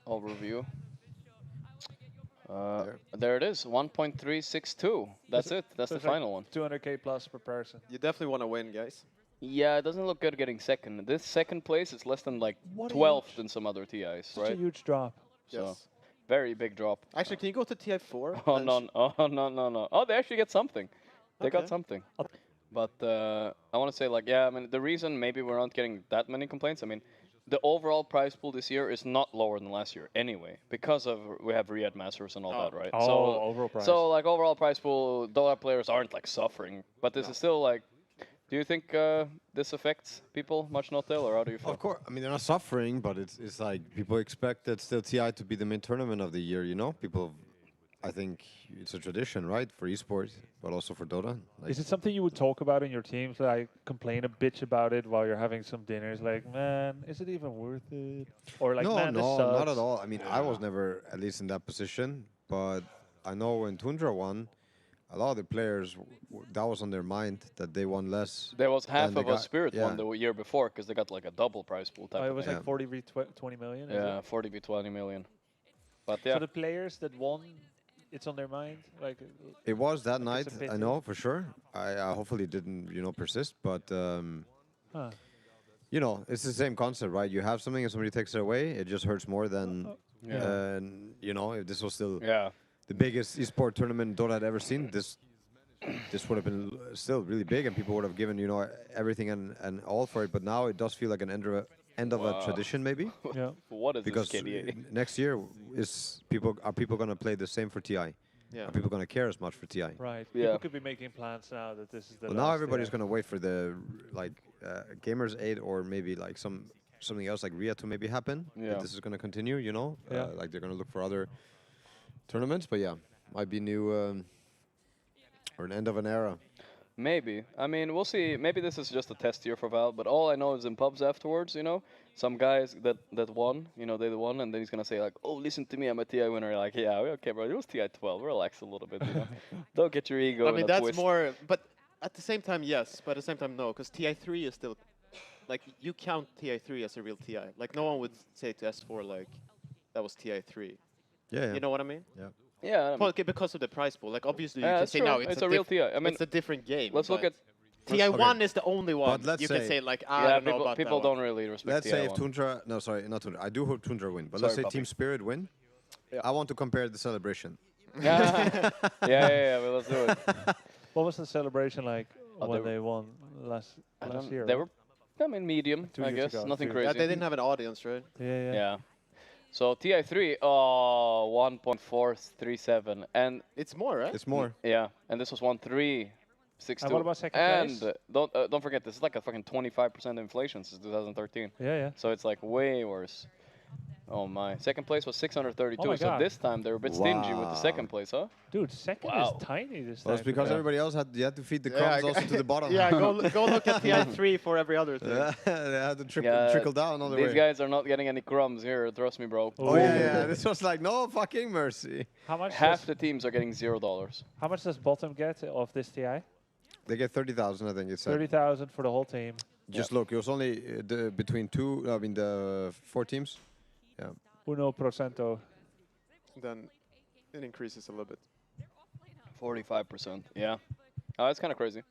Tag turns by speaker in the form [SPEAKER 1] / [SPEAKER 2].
[SPEAKER 1] Overview. There it is, 1.362. That's it. That's
[SPEAKER 2] So
[SPEAKER 1] the
[SPEAKER 2] it's like
[SPEAKER 1] final one.
[SPEAKER 2] 200k plus per person.
[SPEAKER 3] You definitely want to win, guys.
[SPEAKER 1] Yeah, it doesn't look good getting second. This second place is less than like
[SPEAKER 2] What a
[SPEAKER 1] 12th
[SPEAKER 2] huge-
[SPEAKER 1] than some other TIs,
[SPEAKER 2] Such
[SPEAKER 1] right?
[SPEAKER 2] a huge drop.
[SPEAKER 1] So
[SPEAKER 3] Yes.
[SPEAKER 1] very big drop.
[SPEAKER 3] Actually, can you go to TI4?
[SPEAKER 1] Oh
[SPEAKER 3] and
[SPEAKER 1] no! Oh no! Oh, they actually get something. They got
[SPEAKER 3] Okay.
[SPEAKER 1] something. But I want to say, like, yeah, I mean, the reason maybe we're not getting that many complaints, I mean, the overall prize pool this year is not lower than last year anyway, because of we have Riyadh Masters and all
[SPEAKER 3] Oh.
[SPEAKER 1] that, right?
[SPEAKER 2] Oh, overall prize.
[SPEAKER 1] So, like, overall prize pool, Dota players aren't, like, suffering. But this
[SPEAKER 3] No.
[SPEAKER 1] is still, like, do you think this affects people much, Notail, or how do you feel?
[SPEAKER 4] Of course, I mean they're not suffering, but it's like people expect that still TI to be the main tournament of the year. You know, people. I think it's a tradition, right, for esports, but also for Dota. Like,
[SPEAKER 2] Is it something you would talk about in your teams? Like complain a bitch about it while you're having some dinners? Like, man, is it even worth it? Or like,
[SPEAKER 4] no,
[SPEAKER 2] man, this
[SPEAKER 4] no,
[SPEAKER 2] sucks.
[SPEAKER 4] not at all. I mean, I was never at least in that position, but I know when Tundra won, a lot of the players that was on their mind that they won less.
[SPEAKER 1] There was half
[SPEAKER 4] and they
[SPEAKER 1] of a
[SPEAKER 4] got-
[SPEAKER 1] Spirit
[SPEAKER 4] yeah.
[SPEAKER 1] one the year before, because they got, like, a double prize pool type
[SPEAKER 2] Oh, it
[SPEAKER 1] of
[SPEAKER 2] was
[SPEAKER 1] thing.
[SPEAKER 2] like 40 v 20 million. Is
[SPEAKER 1] Yeah,
[SPEAKER 2] it?
[SPEAKER 1] 40 v 20 million. But yeah.
[SPEAKER 2] So the players that won, it's on their mind. Like,
[SPEAKER 4] It was that
[SPEAKER 2] Like it's
[SPEAKER 4] night,
[SPEAKER 2] a pity.
[SPEAKER 4] I know for sure. I hopefully didn't, persist, but
[SPEAKER 2] huh.
[SPEAKER 4] it's the same concept, right? You have something and somebody takes it away, it just hurts more than,
[SPEAKER 1] Yeah.
[SPEAKER 4] and if this was still
[SPEAKER 1] Yeah.
[SPEAKER 4] the biggest esport tournament Dota had ever seen, this would have been still really big, and people would have given everything and all for it. But now it does feel like an end of a
[SPEAKER 1] Wow.
[SPEAKER 4] tradition, maybe,
[SPEAKER 2] Yeah.
[SPEAKER 1] What is
[SPEAKER 4] because
[SPEAKER 1] this KDA?
[SPEAKER 4] next year are people gonna play the same for TI?
[SPEAKER 3] Yeah.
[SPEAKER 4] Are people gonna care as much for TI?
[SPEAKER 2] Right.
[SPEAKER 1] Yeah.
[SPEAKER 2] People could be making plans now that this is the
[SPEAKER 4] Well,
[SPEAKER 2] last
[SPEAKER 4] now everybody's
[SPEAKER 2] year.
[SPEAKER 4] gonna wait for the Gamers 8 or maybe like something else like Ria to maybe happen. If
[SPEAKER 1] Yeah.
[SPEAKER 4] this is gonna continue,
[SPEAKER 2] Yeah.
[SPEAKER 4] like they're gonna look for other tournaments. But yeah, might be new or an end of an era.
[SPEAKER 1] Maybe. I mean, we'll see. Maybe this is just a test year for Val, but all I know is in pubs afterwards, some guys that won, they won, and then he's going to say, like, oh, listen to me, I'm a TI winner. Like, yeah, okay, bro, it was TI12. Relax a little bit, Don't get your ego
[SPEAKER 3] I
[SPEAKER 1] in
[SPEAKER 3] mean,
[SPEAKER 1] a
[SPEAKER 3] that's
[SPEAKER 1] twist.
[SPEAKER 3] more. But at the same time, yes. But at the same time, no. Because TI3 is still. Like, you count TI3 as a real TI. Like, no one would say to S4, like, that was TI3.
[SPEAKER 4] Yeah.
[SPEAKER 3] You know what I mean?
[SPEAKER 4] Yeah.
[SPEAKER 1] Yeah. I mean,
[SPEAKER 3] Well, okay, because of the prize pool. Like, obviously, you
[SPEAKER 1] yeah,
[SPEAKER 3] can
[SPEAKER 1] that's
[SPEAKER 3] say
[SPEAKER 1] true.
[SPEAKER 3] now
[SPEAKER 1] It's a real TI. I mean,
[SPEAKER 3] it's a different game.
[SPEAKER 1] let's look
[SPEAKER 3] but
[SPEAKER 1] at...
[SPEAKER 3] TI1 is the only one
[SPEAKER 4] let's
[SPEAKER 3] you can
[SPEAKER 4] say-
[SPEAKER 3] say, like,
[SPEAKER 1] Yeah,
[SPEAKER 3] I don't know about
[SPEAKER 1] people
[SPEAKER 3] that one.
[SPEAKER 1] don't really respect
[SPEAKER 4] Let's say if
[SPEAKER 1] TI1.
[SPEAKER 4] Tundra, no, sorry, not Tundra. I do hope Tundra win, but
[SPEAKER 1] Sorry,
[SPEAKER 4] let's say
[SPEAKER 1] puppy.
[SPEAKER 4] Team Spirit win.
[SPEAKER 1] Yeah.
[SPEAKER 4] I want to compare the celebration.
[SPEAKER 1] yeah, well, let's do it.
[SPEAKER 2] What was the celebration like
[SPEAKER 1] Oh,
[SPEAKER 2] when
[SPEAKER 1] they
[SPEAKER 2] they won last year?
[SPEAKER 1] They
[SPEAKER 2] right?
[SPEAKER 1] were, medium,
[SPEAKER 2] 2
[SPEAKER 1] I
[SPEAKER 2] years
[SPEAKER 1] guess.
[SPEAKER 2] ago,
[SPEAKER 1] Nothing
[SPEAKER 2] 2
[SPEAKER 1] crazy.
[SPEAKER 3] Yeah, they didn't have an audience, right?
[SPEAKER 2] Yeah.
[SPEAKER 1] Yeah. So TI3, 1.437, and
[SPEAKER 3] It's more, right?
[SPEAKER 4] It's more.
[SPEAKER 1] yeah, and this was 1.362.
[SPEAKER 2] And what about second
[SPEAKER 1] And
[SPEAKER 2] place?
[SPEAKER 1] don't forget, this is like a fucking 25% inflation since 2013.
[SPEAKER 2] Yeah.
[SPEAKER 1] So it's like way worse. Oh my! Second place was 632.
[SPEAKER 2] Oh my
[SPEAKER 1] so
[SPEAKER 2] God.
[SPEAKER 1] this time they were a bit stingy with the
[SPEAKER 4] Wow.
[SPEAKER 1] second place, huh?
[SPEAKER 2] Dude, second
[SPEAKER 1] Wow.
[SPEAKER 2] is tiny this
[SPEAKER 4] Well,
[SPEAKER 2] time.
[SPEAKER 4] it's because
[SPEAKER 1] Yeah.
[SPEAKER 4] everybody else you had to feed the
[SPEAKER 3] Yeah,
[SPEAKER 4] crumbs
[SPEAKER 3] I-
[SPEAKER 4] also to the bottom.
[SPEAKER 3] Yeah, go look at TI3 for every other thing.
[SPEAKER 4] Yeah, they had to
[SPEAKER 1] Yeah,
[SPEAKER 4] trickle down on the
[SPEAKER 1] These
[SPEAKER 4] way.
[SPEAKER 1] guys are not getting any crumbs here. Trust me, bro.
[SPEAKER 4] Oh yeah. This was like no fucking mercy.
[SPEAKER 2] How much?
[SPEAKER 1] Half
[SPEAKER 2] does,
[SPEAKER 1] the teams are getting $0.
[SPEAKER 2] how much does bottom get of this TI?
[SPEAKER 4] They get 30,000, I think it's.
[SPEAKER 2] 30,000 for the whole team.
[SPEAKER 4] Just look, it was only between the 4 teams. Yeah.
[SPEAKER 2] 1%.
[SPEAKER 3] Then it increases a little bit.
[SPEAKER 1] 45%. Yeah. Oh, that's kind of crazy.